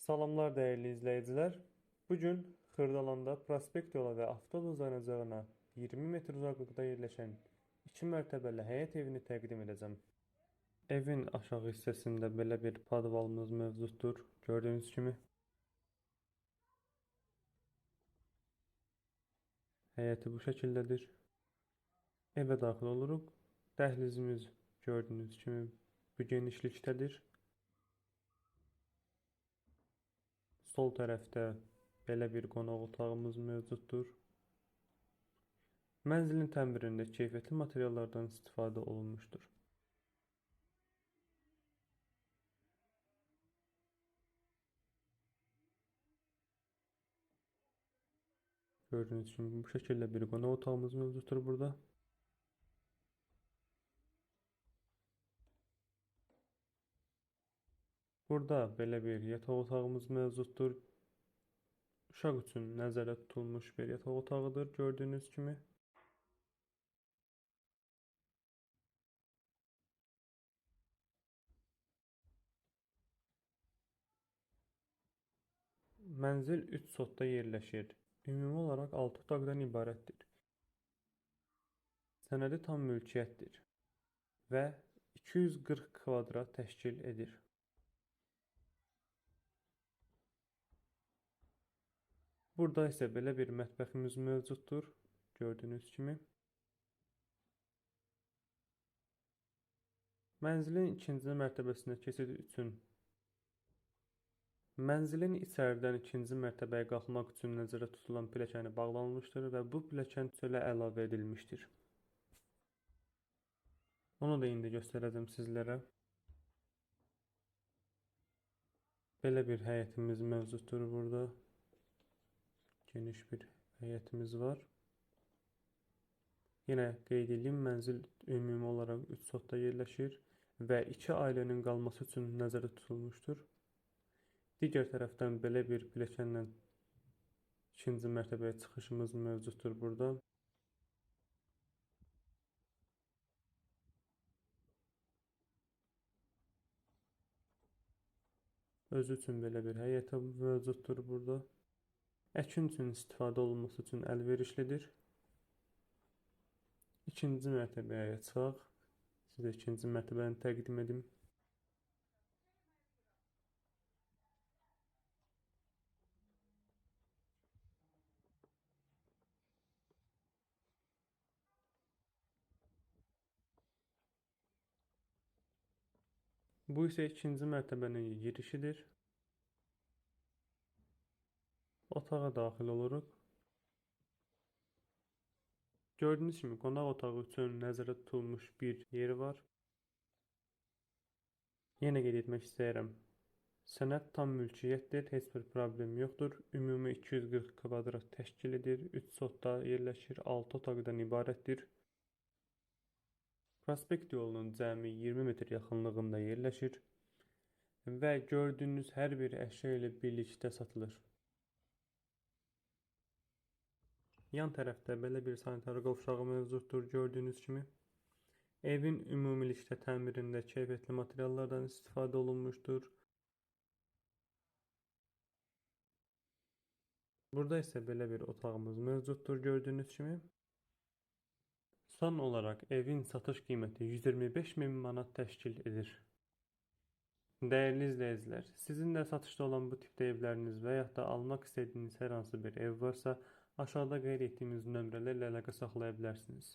Salamlar değerli izleyiciler. Bugün Xırdalanda prospekt yola ve avtobus dayanacağına 20 metr uzaklıkta yerleşen 2 mərtəbəli həyət evini təqdim edəcəm. Evin aşağı hissəsində belə bir podvalımız mövcuddur. Gördüğünüz kimi həyəti bu şəkildədir. Evə daxil oluruq. Dəhlizimiz gördüğünüz kimi bu genişlikdədir. Sol tərəfdə belə bir qonaq otağımız mövcuddur. Mənzilin təmirində keyfiyyətli materiallardan istifadə olunmuşdur. Gördüğünüz gibi bu şekilde bir qonaq otağımız mövcuddur burada. Burada belə bir yataq otağımız mövcuddur. Uşaq üçün nəzərdə tutulmuş bir yataq otağıdır gördüğünüz kimi. Mənzil 3 sotda yerləşir. Ümumi olaraq 6 otaqdan ibarətdir. Sənədi tam mülkiyyətdir və 240 kvadrat təşkil edir. Burada isə belə bir mətbəximiz mövcuddur gördüğünüz kimi. Mənzilin ikinci mərtəbəsinə keçid üçün Mənzilin içəridən ikinci mərtəbəyə qalxmaq üçün nəzərdə tutulan pilləkəni bağlanmışdır və bu pilləkən çölə əlavə edilmişdir. Onu da indi göstərəcəm sizlərə. Belə bir həyətimiz mövcuddur burada. Geniş bir həyətimiz var. Yenə qeyd edeyim, mənzil ümumi olaraq 3 sotda yerləşir və 2 ailənin qalması üçün nəzərdə tutulmuşdur. Digər tərəfdən belə bir pilləkənlə ikinci mərtəbəyə çıxışımız mövcuddur burada. Özü üçün belə bir həyət mövcuddur burada. Əkin üçün istifadə olunması üçün əlverişlidir. İkinci mərtəbəyə çıxaq. Sizə ikinci mərtəbəni təqdim edim. Bu isə ikinci mərtəbənin girişidir. Otağa daxil oluruq. Gördüğünüz kimi qonaq otağı üçün nəzərdə tutulmuş bir yeri var. Yenə qeyd etmək istəyirəm. Sənəd tam mülkiyyətdir, heç bir problem yoxdur. Ümumi 240 kvadrat təşkil edir. 3 sotda yerləşir, 6 otaqdan ibarətdir. Prospekt yolunun cəmi 20 metr yaxınlığında yerləşir və gördüyünüz hər bir əşya ilə birlikdə satılır. Yan tərəfdə belə bir sanitar qovşağı mövcuddur gördüyünüz kimi. Evin ümumilikdə təmirində keyfiyyətli materiallardan istifadə olunmuşdur. Burada isə belə bir otağımız mövcuddur gördüyünüz kimi. Son olarak evin satış qiyməti 125 min manat təşkil edir. Değerli izleyiciler, sizin de satışda olan bu tipte evləriniz və ya da almaq istədiyiniz hər hansı bir ev varsa, aşağıda qeyd etdiyimiz nömrələrlə əlaqə saxlaya bilərsiniz.